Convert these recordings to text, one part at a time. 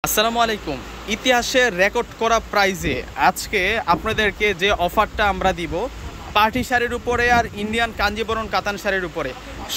আসসালামু আলাইকুম। ইতিহাসে রেকর্ড করা প্রাইজে আজকে আপনাদেরকে যে অফারটা আমরা দিব পার্টি শাড়ির উপরে আর ইন্ডিয়ান কাঞ্জিবরণ কাতান শাড়ির উপরে,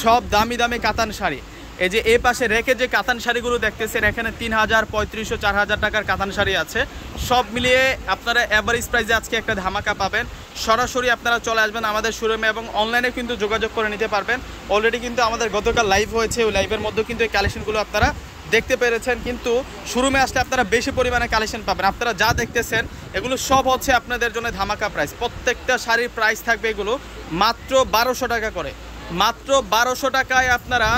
সব দামি দামি কাতান শাড়ি। এই যে এই পাশে রেখে যে কাতান শাড়িগুলো দেখতেছেন, এখানে 3000, 3500, 4000 টাকার কাতান শাড়ি আছে। সব মিলিয়ে আপনারা অ্যাভারেজ প্রাইসে আজকে একটা ধামাকা পাবেন। সরাসরি আপনারা চলে আসবেন আমাদের শোরুমে এবং অনলাইনে কিন্তু যোগাযোগ করে নিতে পারবেন। অলরেডি কিন্তু আমাদের গতকাল লাইভ হয়েছে, ওই লাইভের মধ্যে কিন্তু এই কালেকশনগুলো আপনারা দেখতে পেরেছেন। কিন্তু শোরুমে আসলে আপনারা বেশি পরিমাণে কালেকশন পাবেন। আপনারা যা দেখতেছেন এগুলো সব হচ্ছে আপনাদের জন্য ধামাকা প্রাইস। প্রত্যেকটা শাড়ির প্রাইস থাকবে এগুলো মাত্র 1200 টাকা করে। মাত্র 1200 টাকায় আপনারা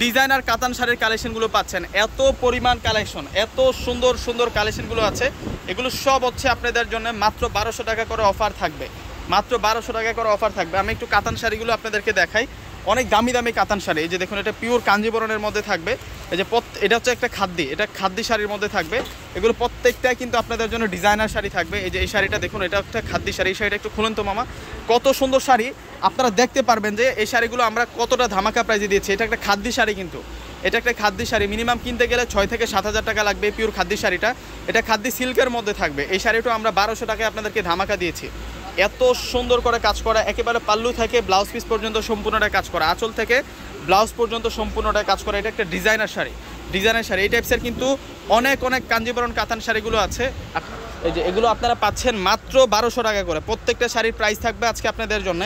ডিজাইনার কাতান শাড়ির কালেকশনগুলো পাচ্ছেন। এত পরিমাণ কালেকশন, এত সুন্দর সুন্দর কালেকশনগুলো আছে, এগুলো সব হচ্ছে আপনাদের জন্য মাত্র 1200 টাকা করে অফার থাকবে। মাত্র 1200 টাকা করে অফার থাকবে। আমি একটু কাতান শাড়িগুলো আপনাদেরকে দেখাই। অনেক দামি দামি কাতান শাড়ি। এই যে দেখুন, এটা পিওর কাঞ্জিবরণের মধ্যে থাকবে। এই যে এটা হচ্ছে একটা খাদ্যি, এটা খাদ্যি শাড়ির মধ্যে থাকবে। এগুলো প্রত্যেকটাই কিন্তু আপনাদের জন্য ডিজাইনার শাড়ি থাকবে। এই যে এই শাড়িটা দেখুন, এটা একটা খাদ্যি শাড়ি। এই শাড়িটা একটু খুলুন তো মামা, কত সুন্দর শাড়ি। আপনারা দেখতে পারবেন যে এই শাড়িগুলো আমরা কতটা ধামাকা প্রাইজে দিয়েছি। এটা একটা খাদ্যি শাড়ি, কিন্তু এটা একটা খাদ্যি শাড়ি। মিনিমাম কিনতে গেলে 6 থেকে 7000 টাকা লাগবে পিওর খাদ্যি শাড়িটা। এটা খাদ্যি সিল্কের মধ্যে থাকবে। এই শাড়িটা আমরা 1200 টাকায় আপনাদেরকে ধামাকা দিয়েছি। এত সুন্দর করে কাজ করা, একেবারে পাল্লু থেকে ব্লাউজ পিস পর্যন্ত সম্পূর্ণটা কাজ করা, আঁচল থেকে ব্লাউজ পর্যন্ত সম্পূর্ণটা কাজ করা। এটা একটা ডিজাইনার শাড়ি, ডিজাইনার শাড়ি। এই টাইপসের কিন্তু অনেক অনেক কাঞ্জিবরণ কাতান শাড়িগুলো আছে। এই যে এগুলো আপনারা পাচ্ছেন মাত্র 1200 টাকা করে। প্রত্যেকটা শাড়ির প্রাইস থাকবে আজকে আপনাদের জন্য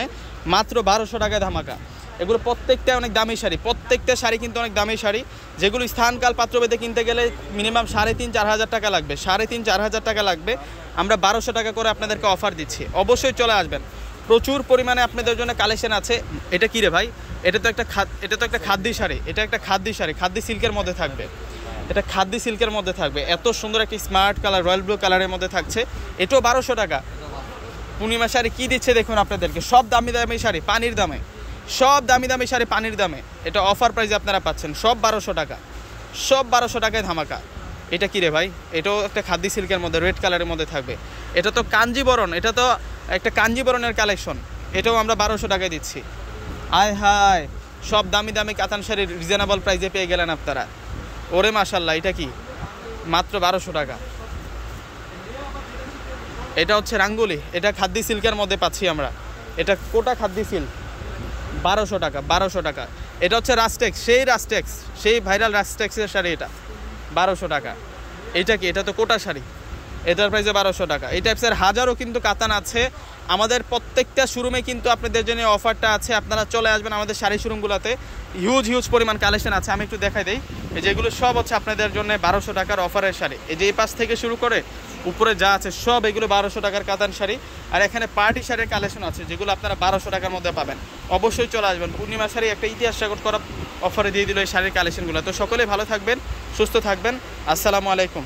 মাত্র 1200 টাকায় ধামাকা। এগুলো প্রত্যেকটা অনেক দামি শাড়ি, প্রত্যেকটা শাড়ি কিন্তু অনেক দামি শাড়ি, যেগুলো স্থানকাল পাত্রভেদে কিনতে গেলে মিনিমাম 3500-4 হাজার টাকা লাগবে। 3500-4 হাজার টাকা লাগবে। আমরা 1200 টাকা করে আপনাদেরকে অফার দিচ্ছি। অবশ্যই চলে আসবেন। প্রচুর পরিমাণে আপনাদের জন্য কালেকশন আছে। এটা কি রে ভাই? এটা তো একটা খাদ্যি শাড়ি। এটা একটা খাদ্যি শাড়ি, খাদ্যি সিল্কের মধ্যে থাকবে। এটা খাদ্যি সিল্কের মধ্যে থাকবে। এত সুন্দর একটি স্মার্ট কালার, রয়্যাল ব্লু কালারের মধ্যে থাকছে। এটাও 1200 টাকা। পূর্ণিমা শাড়ি কি দিচ্ছে দেখুন আপনাদেরকে, সব দামি দামি শাড়ি পানির দামে, সব দামি দামি শাড়ি পানির দামে। এটা অফার প্রাইসে আপনারা পাচ্ছেন সব 1200 টাকা, সব 1200 টাকায় ধামাকা। এটা কি রে ভাই? এটাও একটা খাদ্যি সিল্কের মধ্যে রেড কালারের মধ্যে থাকবে। এটা তো কাঞ্জিবরণ, এটা তো একটা কাঞ্জিবরণের কালেকশন। এটাও আমরা 1200 টাকায় দিচ্ছি। আয় হায়, সব দামি দামি কাতান শাড়ির রিজনেবল প্রাইসে পেয়ে গেলেন আপনারা। ওরে মাশাল্লাহ, এটা কি? মাত্র 1200 টাকা। এটা হচ্ছে রাঙ্গুলি, এটা খাদ্যি সিল্কের মধ্যে পাচ্ছি আমরা। এটা কোটা খাদ্যি সিল্ক, 1200 টাকা, 1200 টাকা। এটা হচ্ছে রাস্টেক্স, সেই ভাইরাল রাস্টেক্সের শাড়ি, এটা 1200 টাকা। এইটা কি? এটা তো কোটা শাড়ি, এটার প্রাইসে 1200 টাকা। এই টাইপসের হাজারও কিন্তু কাতান আছে আমাদের প্রত্যেকটা শোরুমে। কিন্তু আপনাদের জন্য অফারটা আছে, আপনারা চলে আসবেন আমাদের শাড়ি শোরুমগুলোতে। হিউজ পরিমাণ কালেকশন আছে। আমি একটু দেখাই দিই। এই যেগুলো সব হচ্ছে আপনাদের জন্য 1200 টাকার অফারের শাড়ি। এই যে এই পাশ থেকে শুরু করে উপরে যা আছে সব এগুলো 1200 টাকার কাতান শাড়ি। আর এখানে পার্টি শাড়ির কালেকশন আছে, যেগুলো আপনারা 1200 টাকার মধ্যে পাবেন। অবশ্যই চলে আসবেন। পূর্ণিমা শাড়ি একটা ইতিহাস রেকর্ড করা অফারে দিয়ে দিল এই শাড়ির কালেকশনগুলো। তো সকলে ভালো থাকবেন, সুস্থ থাকবেন। আসসালামু আলাইকুম।